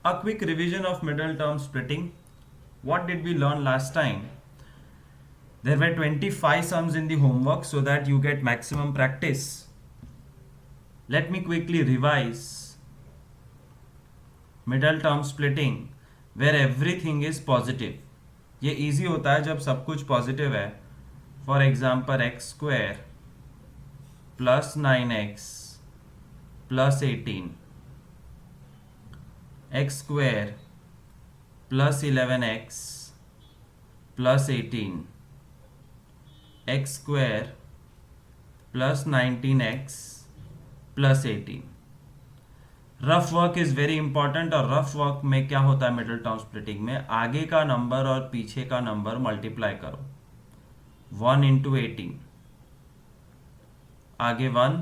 A quick revision of middle term splitting. What did we learn last time? There were 25 sums in the homework so that you get maximum practice. Let me quickly revise. Middle term splitting where everything is positive. ये easy होता है जब सब कुछ positive है. For example, x square plus 9x plus 18, x square plus 11x plus 18, x square plus 19x plus 18. Rough work is very important. और rough work में क्या होता है मिडिल टर्म स्प्लिटिंग में, आगे का नंबर और पीछे का नंबर मल्टीप्लाई करो. 1 इंटू 18, आगे 1,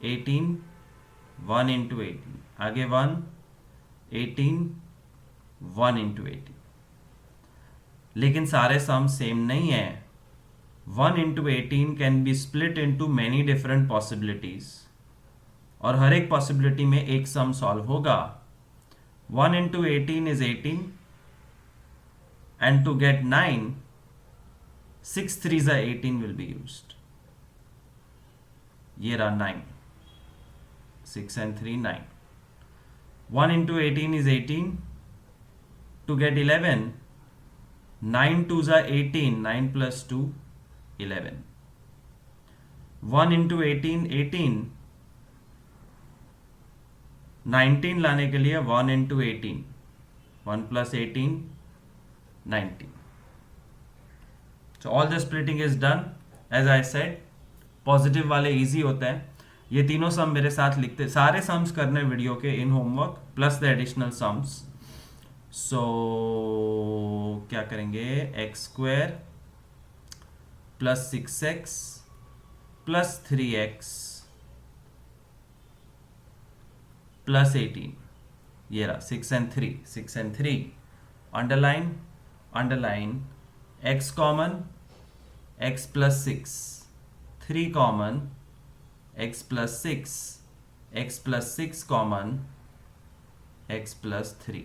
18, 1 इंटू 18, आगे 1, 18, 1 इंटू 18. लेकिन सारे सम सेम नहीं है. 1 into 18 can be split into many different possibilities और हर एक पॉसिबिलिटी में एक सम सॉल्व होगा. 1 into 18 is 18 and to get 9, 6 3s are 18 will be used. ये रहा 9, 6 and 3 9. 1 into 18 is 18. To get 11, 9 2s are 18, 9 plus 2 11. 1 into 18 18. 19 लाने के लिए 1 into 18, 1 plus 18 19. So all the splitting is done. As I said, positive वाले easy होते हैं. ये तीनों सम मेरे साथ लिखते, सारे सम्स करने वीडियो के इन homework plus the additional sums. So क्या करेंगे, x square plus 6x plus 3x plus 18. ये रहा 6 and 3, 6 and 3. Underline underline, x common, x plus 6, 3 common, x plus 6, x plus 6 common, x plus 3.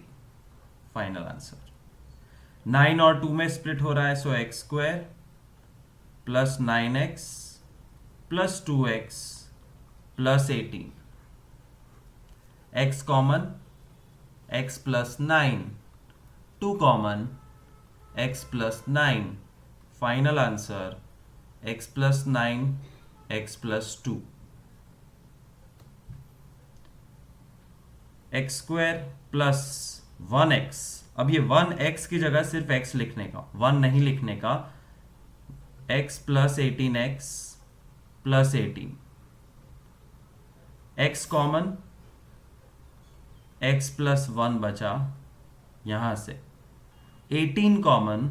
Final answer 9 और 2 में split हो रहा है. So x square plus 9x plus 2x plus 18, x common, x plus 9, 2 common, x plus 9. Final answer x plus 9, x plus 2. X square plus 1x. अब ये 1x की जगह सिर्फ x लिखने का, 1 नहीं लिखने का. x plus 18x plus 18, x common, x plus 1 बचा यहां से. 18 कॉमन,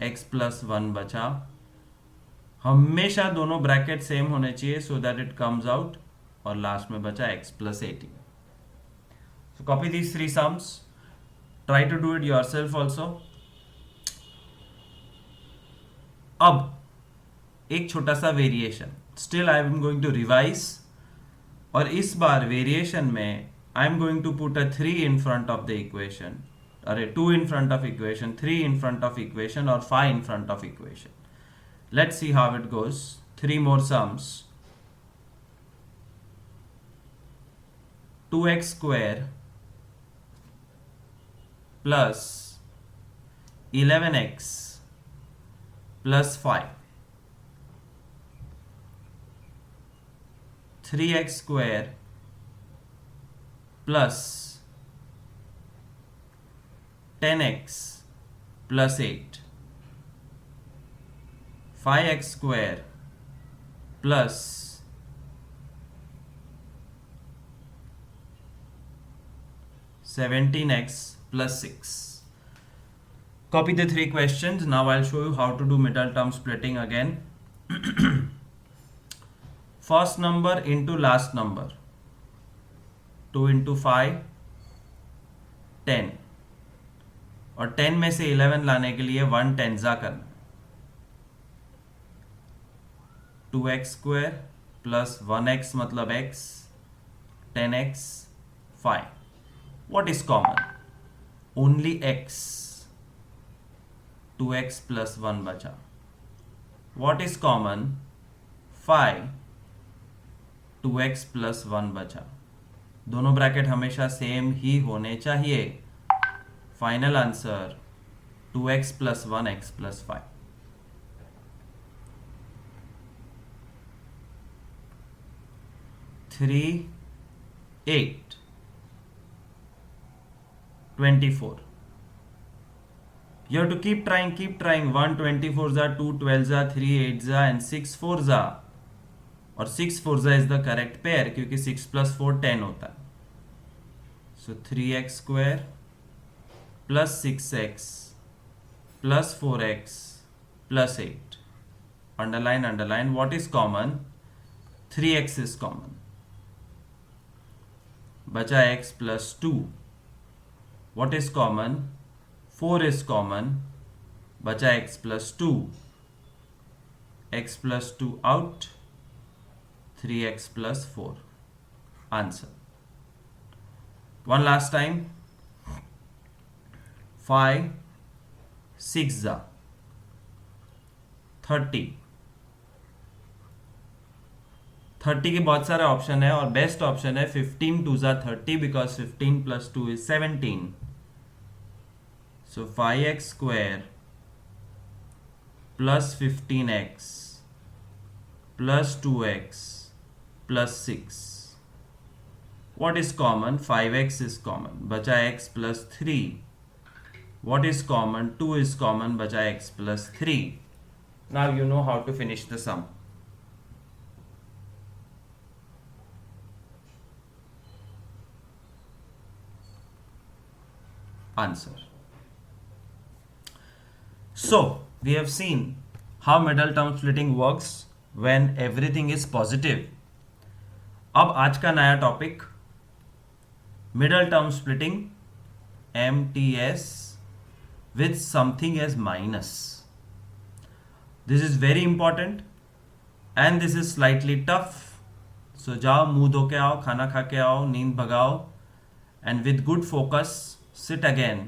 x प्लस 1 बचा. हमेशा दोनों ब्रैकेट सेम होने चाहिए so that it comes out. और लास्ट में बचा x plus 18. So copy these 3 sums. Try to do it yourself also. अब एक छोटा सा variation. Still I am going to revise. और इस बार वेरिएशन में I am going to put a 3 in front of the equation. अरे 2 in front of equation, 3 in front of equation or 5 in front of equation. Let's see how it goes. 3 more sums. 2x square plus 11x plus 5. 3x square plus 10x plus 8, 5x square plus 17x plus 6. Copy the 3 questions. Now I'll show you how to do middle term splitting again. First number into last number. 2 into 5, 10. और 10 में से 11 लाने के लिए 1 टेंजा करना. 2x square plus 1x मतलब x, 10x, 5. What is common? Only x. 2x plus 1 बचा. What is common? 5. 2x plus 1 बचा. दोनों ब्रैकेट हमेशा सेम ही होने चाहिए. Final answer 2x plus 1 x plus 5. 3, 8, 24. You have to keep trying. 1 24s are, 2 12s are, 3 8s are, and 6 4s are. और 6 4s is the correct pair क्योंकि 6 plus 4 10 होता है. So 3x square plus 6x plus 4x plus 8. Underline. What is common? 3x is common. बचा x plus 2. What is common? 4 is common. बचा x plus 2. X plus 2 out. 3x plus 4. Answer. One last time. 5 6 जा 30. 30 के बहुत सारे option है और best option है 15 2 जा 30 because 15 plus 2 is 17. So 5x square plus 15x plus 2x plus 6. What is common? 5x is common. बचा x plus 3. What is common? 2 is common. बचा x plus 3. Now you know how to finish the sum. Answer. So we have seen how middle term splitting works when everything is positive. अब आज का नया topic middle term splitting MTS with something as minus. This is very important and this is slightly tough. So जाओ मुंह धो के आओ, खाना खा के आओ, नींद भगाओ and with good focus sit again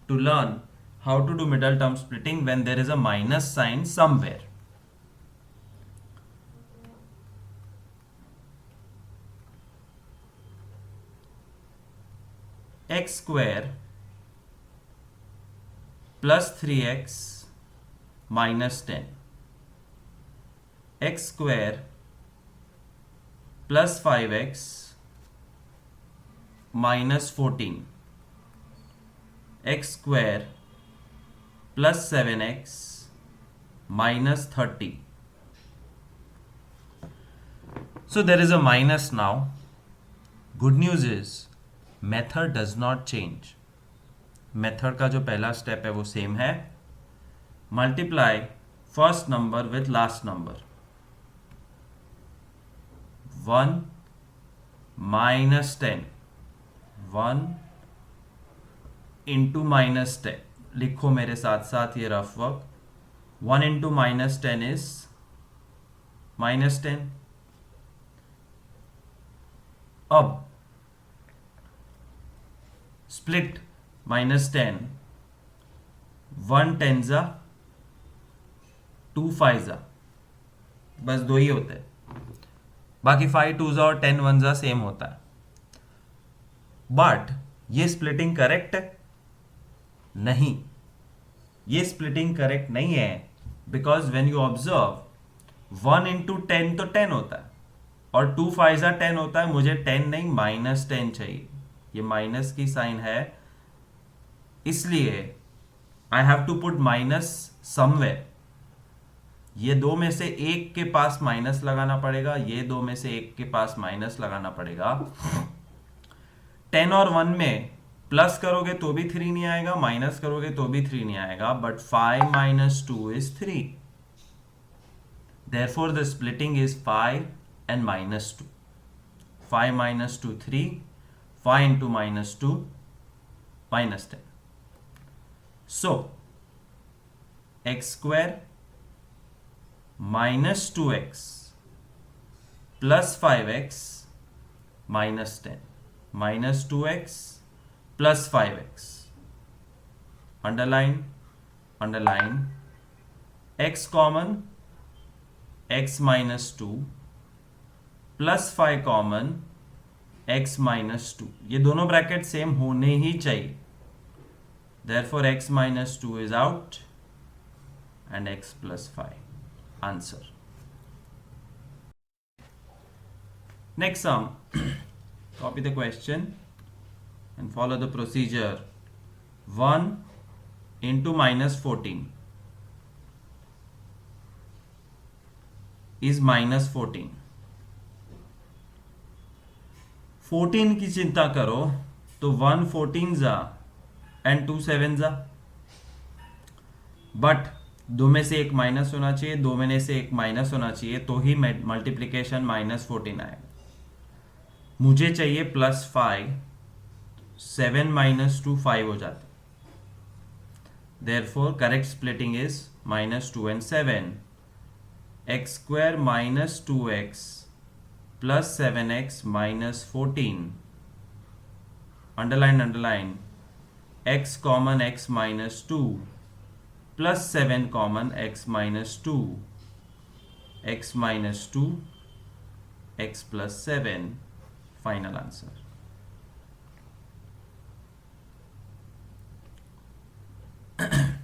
to learn how to do middle term splitting when there is a minus sign somewhere. X square plus 3x minus 10. X square plus 5x minus 14. X square plus 7x minus 30. So there is a minus now. Good news is method does not change. Method का जो पहला step है वो same है. Multiply first number with last number. 1 minus 10. 1 into minus 10. लिखो मेरे साथ साथ ये rough work. 1 into minus 10 is minus 10. अब स्प्लिट minus 10. 1 10 जा 2 5 जा, बस दो ही होते हैं. बाकी 5 2 जा और 10 1 जा सेम होता है. बट ये स्प्लिटिंग करेक्ट है? नहीं, ये स्प्लिटिंग करेक्ट नहीं है. Because when you observe 1 into 10 तो 10 होता है और 2 5 जा 10 होता है. मुझे 10 नहीं -10 चाहिए. ये माइनस की साइन है, इसलिए I have to put minus somewhere. ये दो में से एक के पास माइनस लगाना पड़ेगा, ये दो में से एक के पास माइनस लगाना पड़ेगा. 10 और 1 में प्लस करोगे तो भी 3 नहीं आएगा, माइनस करोगे तो भी 3 नहीं आएगा. But 5 minus 2 is 3. Therefore the splitting is 5 and minus 2. 5 minus 2 3. 5 into minus 2 minus 10. So x square minus 2x plus 5x minus 10. minus 2x plus 5x. Underline, underline, x common, x minus 2 plus 5 common, x minus 2. ये दोनों bracket same होने ही चाहिए. Therefore x minus 2 is out and x plus 5. Answer. Next sum. Copy the question and follow the procedure. 1 into minus 14 is minus 14. 14 की चिंता करो तो 1 14 जा and 2 7 जा, बट दो में से एक माइनस होना चाहिए, दो में से एक माइनस होना चाहिए, तो ही मल्टीप्लीकेशन माइनस 14 आएगा. मुझे चाहिए प्लस 5. 7 माइनस 2 5 हो जाता. Therefore correct splitting is minus 2 and 7. X square minus 2x plus 7x minus 14. Underline, underline. X common x minus 2 plus 7 common x minus 2. X minus 2, x plus 7. Final answer.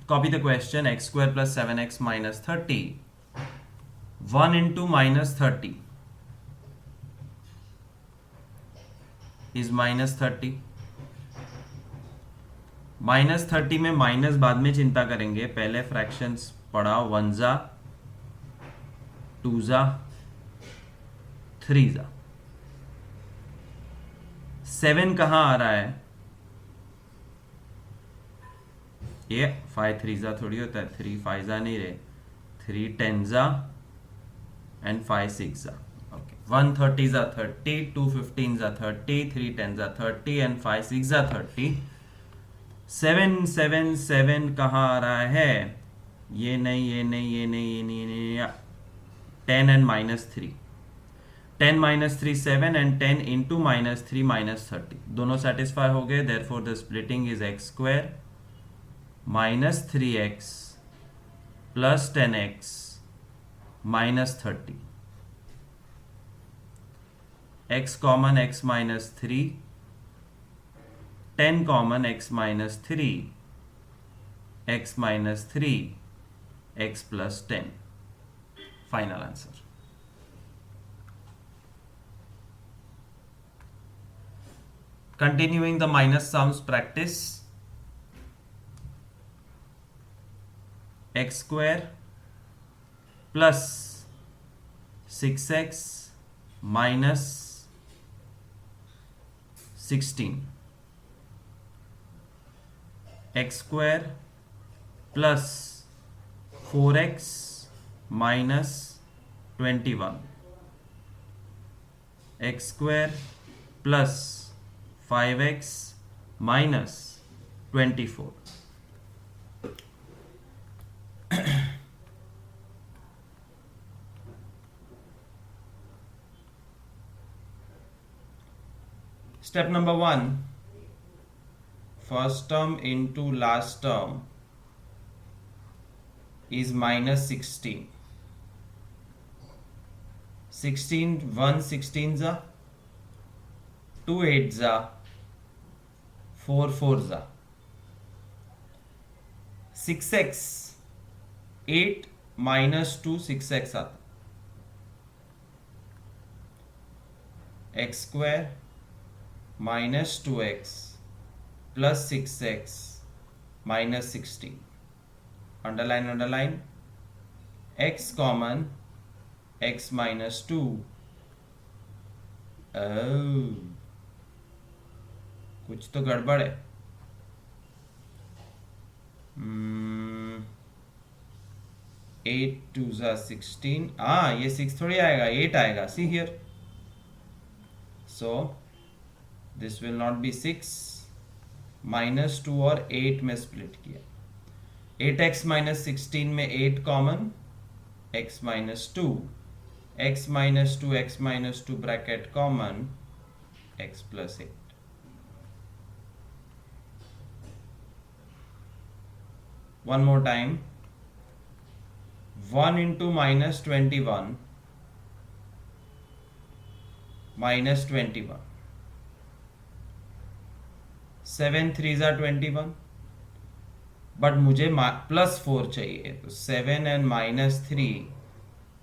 Copy the question. X square plus 7x minus 30. 1 into minus 30 is minus 30. Minus 30 में minus बाद में चिंता करेंगे, पहले fractions पढ़ाओ. 1 जा, 2 जा, 3 जा. 7 कहाँ आ रहा है? ये 5 3 जा थोड़ी होता है. 3 5 जा नहीं रहे. 3 10 जा एंड 5 6 जा. ओके. 1 30 जा 30, 2 15 जा 30, 3 10 जा 30 एंड 5 6 जा 30. 7 7 7 कहाँ आ रहा है? ये नहीं, ये नहीं, ये नहीं, ये नहीं, ये नहीं. 10 and minus 3. 10 minus 3 7 and 10 into minus 3 minus 30. दोनों सेटिस्फाई हो गए. Therefore the splitting is x square minus 3x plus 10x minus 30. X common x minus 3. 10 common x minus 3. X minus 3. X plus 10. Final answer. Continuing the minus sums practice. X square plus 6x minus 16. X square plus 4x minus 21. X square plus 5x minus 24. Step number 1. First term into last term is minus 16. 16 1 16 जा, 2 8 जा, 4 4 जा. 6x 8 minus 2 6x आता. x square minus 2x plus 6x minus 16. Underline, underline. X common x minus 2. Oh, कुछ तो गड़बड़ है. 8 2 जा 16. ये 6 थोड़ी आएगा, 8 आएगा. See here. So this will not be 6. minus 2 और 8 में स्प्लिट किया. 8x minus 16 में 8 common, x minus 2. x minus 2 x minus 2 bracket common, x plus 8. one more time. 1 into minus 21 minus 21, 7 3s are 21, but मुझे +4 चाहिए, तो 7 and -3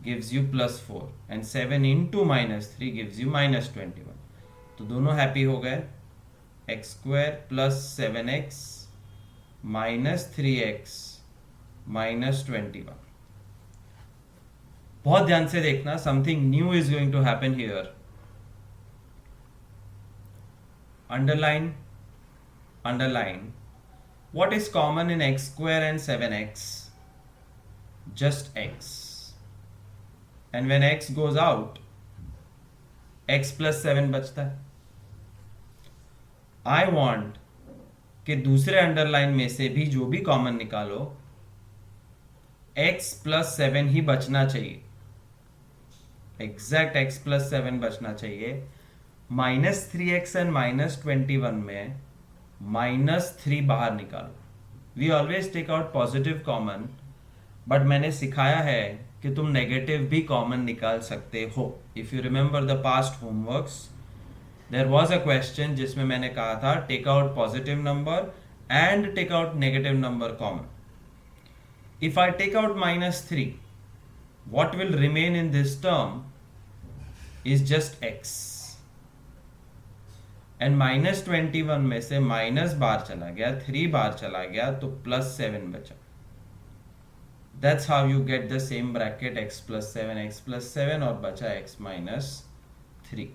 gives you +4 and 7 into -3 gives you -21. तो दोनों happy हो गए. x² + 7x - 3x - 21. बहुत ध्यान से देखना, something new is going to happen here. underline what is common in x² and 7x? Just x. And when x goes out, x + 7 बचता है. I want कि दूसरे अंडरलाइन में से भी जो भी कॉमन निकालो, x + 7 ही बचना चाहिए. एग्जैक्ट x + 7 बचना चाहिए. -3x and -21 में -3 बाहर निकालो. We always take out positive common, but मैंने सिखाया है कि तुम नेगेटिव भी कॉमन निकाल सकते हो. If you remember the past homeworks, there was a question जिसमें मैंने कहा था take out positive number and take out negative number common. If I take out -3, what will remain in this term is just x. And -21 में से minus बार चला गया, 3 बार चला गया, तो +7 बचा. That's how you get the same bracket x + 7 x + 7 और बचा x - 3.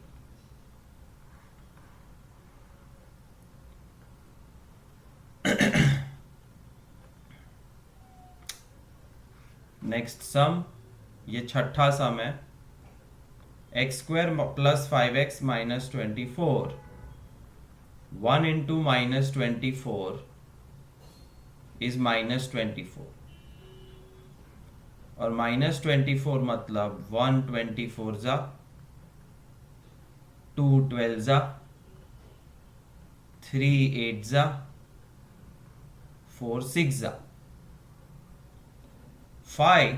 नेक्स्ट सम, ये छठा सम है. x² + 5x - 24. 1 into -24 is -24. और -24 मतलब 1 24 जा, 2 12 जा, 3 8 जा, 4 6 जा. 5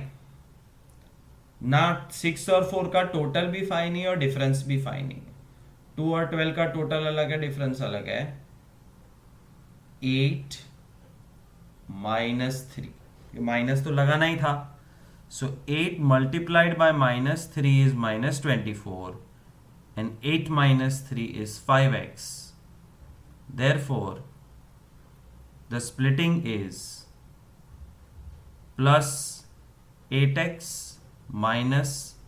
ना 6 और 4 का टोटल भी 5 नहीं और डिफरेंस भी 5 नहीं. 2 और 12 का टोटल अलग है, डिफरेंस अलग है. 8 - 3, माइनस तो लगाना ही था. सो 8 multiplied by -3 is -24 and 8 - 3 is 5x. Therefore, the splitting is +8x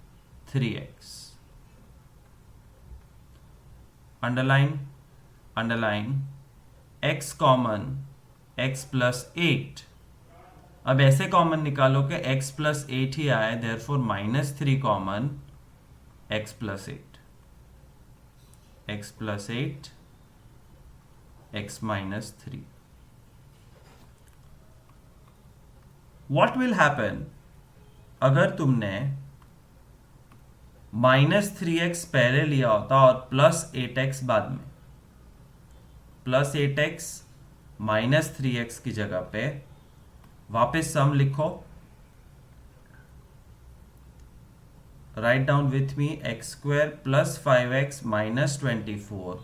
- 3x. underline x common x + 8. अब ऐसे कॉमन निकालो कि x + 8 ही आए, therefore -3 common x + 8. x + 8 x - 3. What will happen अगर तुमने -3x पहले लिया होता और +8x बाद में? +8x -3x की जगह पे वापस सम लिखो. Write down with me. x² + 5x - 24.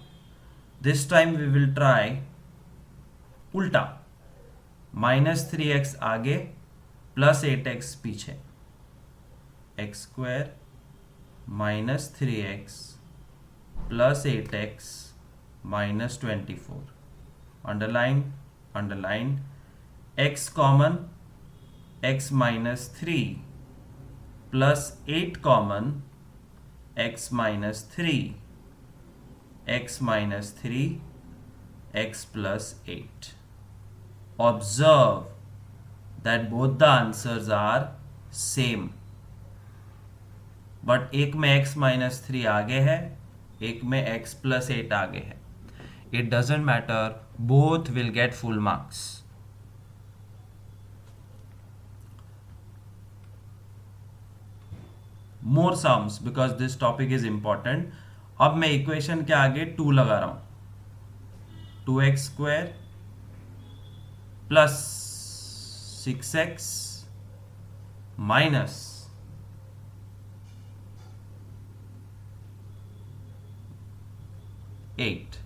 This time we will try उल्टा. -3x आगे, +8x पीछे. x² -3x + 8x - 24. underline x common x - 3 + 8 common x - 3 x - 3 x + 8. Observe that both the answers are same. But एक में x - 3 आगे है, एक में x + 8 आगे है. It doesn't matter, both will get full marks. More sums because this topic is important. अब मैं इक्वेशन के आगे 2 लगा रहा हूं. 2x² + 6x minus 8,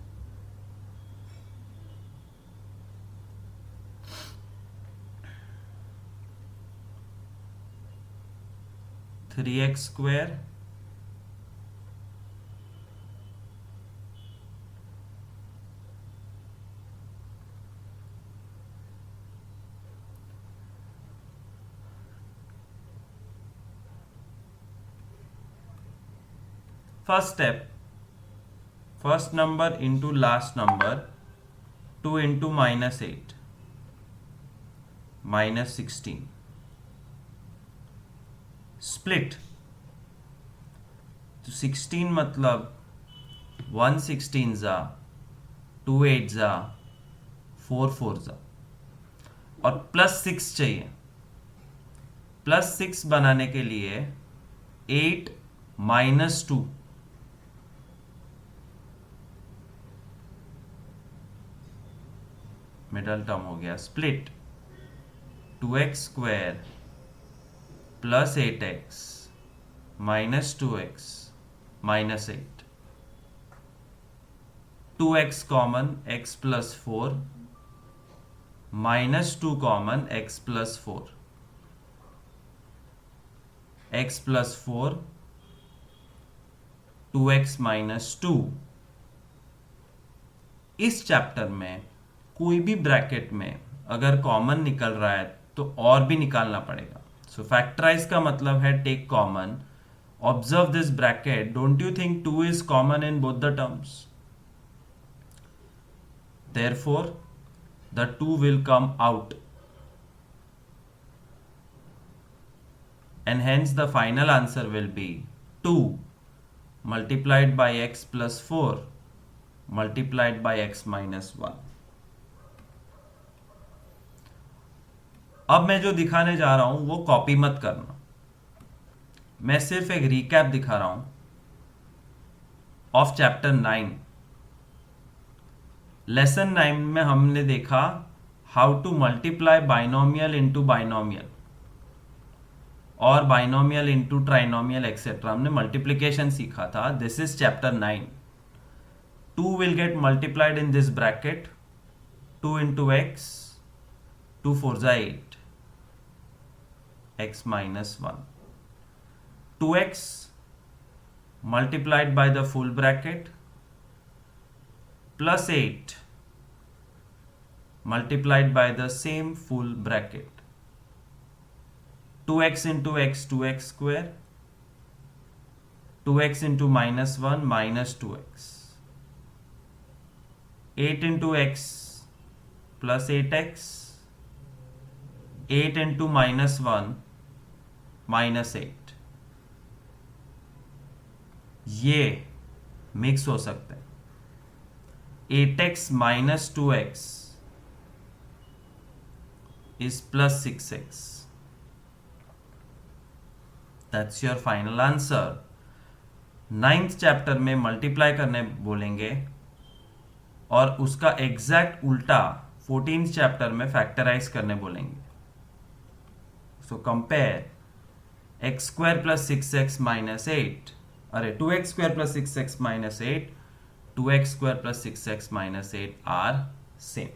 three x square first step, first number into last number, 2 into -8 -16, split. तो 16 मतलब 1 16 जा, 2 8 जा, 4 4 जा, और +6 चाहिए। +6 बनाने के लिए 8 -2, मिडल टर्म हो गया, split 2x square plus 8x minus 2x minus 8, 2x common x plus 4 minus 2 common x plus 4, x plus 4 2x minus 2। इस चैप्टर में कोई भी ब्रैकेट में अगर कॉमन निकल रहा है तो और भी निकालना पड़ेगा। सो फैक्टराइज का मतलब है take common. Observe this bracket, don't you think 2 is common in both the terms? Therefore the 2 will come out, and hence the final answer will be 2 multiplied by x plus 4 multiplied by x minus 1। अब मैं जो दिखाने जा रहा हूं वो copy मत करना, मैं सिर्फ एक रिकैप दिखा रहा हूं ऑफ चैप्टर 9। लेसन 9 में हमने देखा how to multiply binomial into binomial और बाइनोमियल इनटू ट्राइनोमियल एक्सेट्रा, हमने मल्टीप्लिकेशन सीखा था। This is chapter 9। 2 will get multiplied in this bracket, 2 into x, 2 4 जा 8, x minus 1, 2x multiplied by the full bracket plus 8 multiplied by the same full bracket, 2x into x 2x square, 2x into minus 1 minus 2x, 8 into x plus 8x, 8 into minus 1 minus 8। ये mix हो सकते हैं। 8x minus 2x is plus 6x। That's your final answer। 9th chapter में multiply करने बोलेंगे और उसका exact उल्टा 14th चैप्टर में फैक्टराइज करने बोलेंगे। So compare x square plus 6x minus 8, अरे 2x square plus 6x minus 8, 2x square plus 6x minus 8 are same.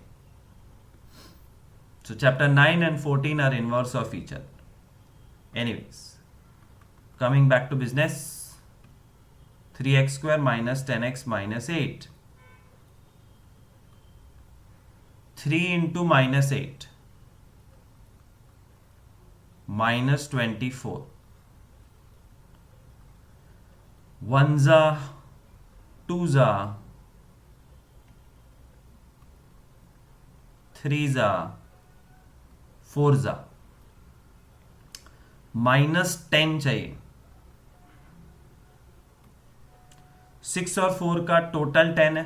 So chapter 9 and 14 are inverse of each other. Anyways, coming back to business, 3x square minus 10x minus 8, 3 into minus 8 minus 24, 1 za 2 za 3 za 4 जा, -10 चाहिए। 6 और 4 का total 10 है,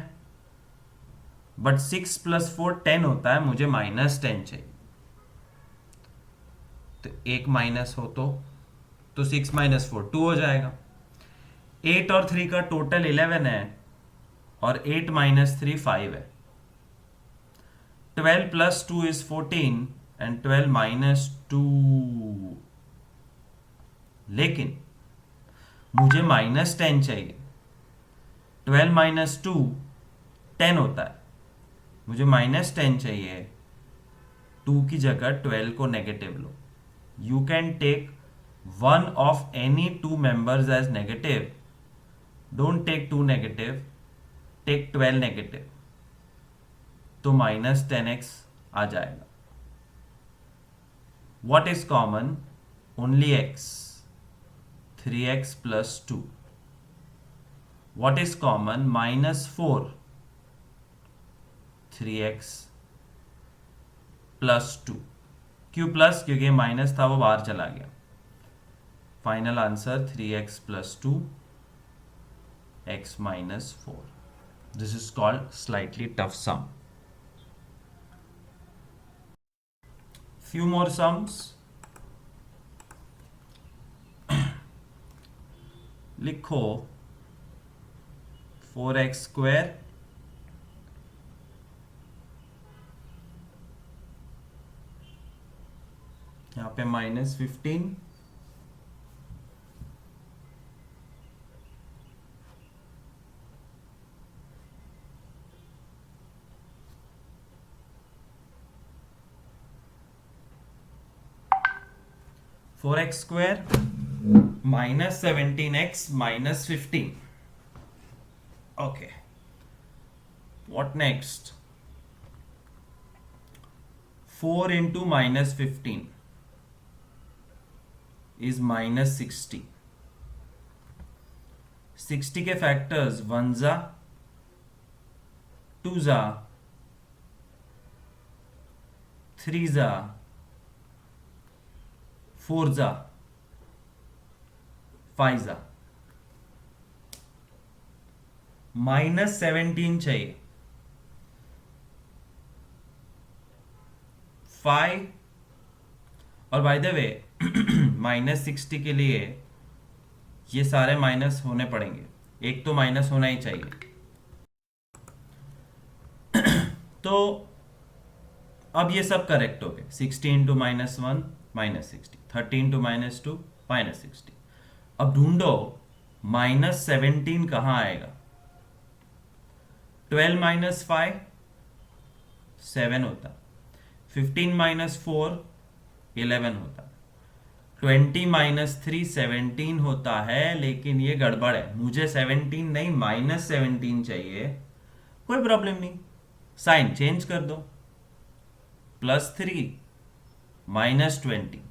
but 6 plus 4 10 होता है, मुझे -10 चाहिए। तो एक माइनस हो तो 6 माइनस 4 2 हो जाएगा। 8 और 3 का टोटल 11 है और 8 माइनस 3 5 है। 12 प्लस 2 इज 14, एंड 12 -2, लेकिन मुझे -10 चाहिए। 12 - 2 10 होता है, मुझे -10 चाहिए। 2 की जगह 12 को नेगेटिव लो। You can take one of any two members as negative, don't take 2 negative, take 12 negative, तो -10x आ जाएगा। What is common? Only x. 3x plus 2. What is common? -4. 3x plus 2. क्यों प्लस? क्योंकि माइनस था वो बाहर चला गया। Final answer 3x plus 2, x minus 4. This is called slightly tough sum. Few more sums. लिखो 4x², यहाँ पे -15, (4x²) -17x -15. Okay. What next? 4 into -15 is -60. 60 के फैक्टर्स 1 जा, 2 जा, 3 जा, 4 जा, 5 जा। -17 चाहिए। 5 और बाय द वे -60 के लिए ये सारे माइनस होने पड़ेंगे, एक तो माइनस होना ही चाहिए। तो अब ये सब करेक्ट हो गए। 60 इंटू -1 -60, 30 इंटू -2 -60। अब ढूंढो -17 कहाँ आएगा। 12 - 5 7 होता, 15 - 4 11 होता, 20 - 3 17 होता है। लेकिन ये गड़बड़ है, मुझे 17 नहीं -17 चाहिए। कोई प्रॉब्लम नहीं, साइन चेंज कर दो, +3 -20।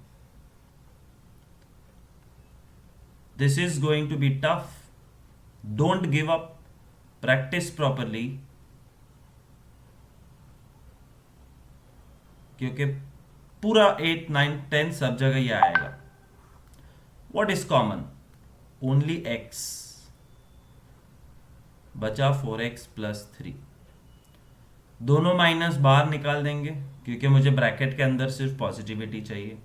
This is going to be tough. Don't give up. Practice properly. क्योंकि पूरा 8 9 10 सब जगह ये आएगा। What is common? Only x. बचा 4x plus 3। दोनों माइनस बाहर निकाल देंगे क्योंकि मुझे ब्रैकेट के अंदर सिर्फ पॉजिटिविटी चाहिए।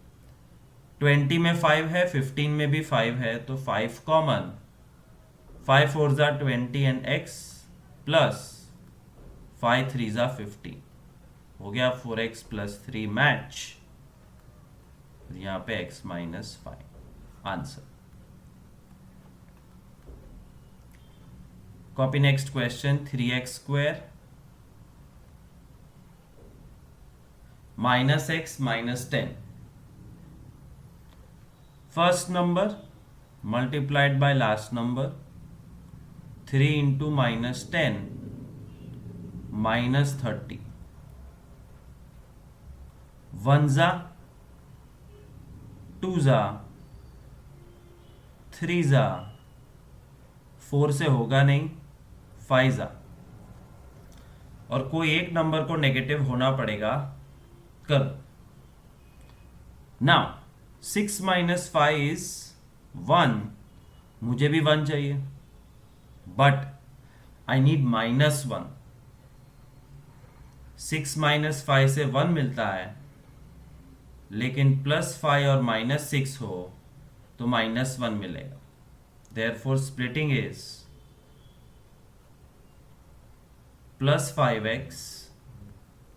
20 में 5 है, 15 में भी 5 है, तो 5 कॉमन। 5 4 जा 20 एंड x प्लस 5 3 जा 50। हो गया 4x plus 3 मैच। यहां पे x -5 answer. Copy next question. 3x² -x -10। First number multiplied by last number, 3 into -10 -30। 1 जा, 2 जा, 3 जा, 4 से होगा नहीं, 5 जा, और कोई एक नंबर को नेगेटिव होना पड़ेगा। कर नाउ 6 - 5 इज 1। मुझे भी 1 चाहिए, बट आई नीड -1। 6 - 5 से 1 मिलता है, लेकिन +5 और -6 हो तो -1 मिलेगा। Therefore splitting is +5x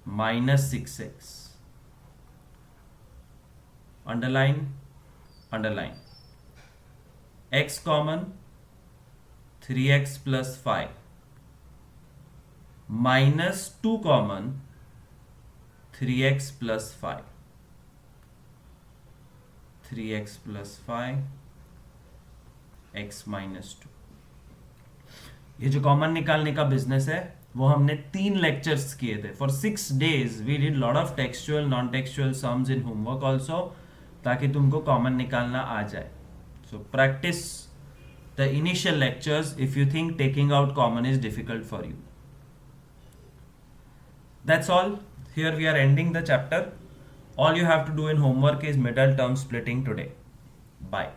-6x। underline x common 3x plus 5 minus 2 common 3x plus 5 3x plus 5 x minus 2। ये जो कॉमन निकालने का बिजनेस है वो हमने 3 लेक्चर्स किए थे। For 6 days we did lot of textual non textual sums in homework also, ताकि तुमको कॉमन निकालना आ जाए। So practice the initial lectures if you think taking out common is difficult for you. That's all, here we are ending the chapter. All you have to do in homework is middle term splitting today. Bye.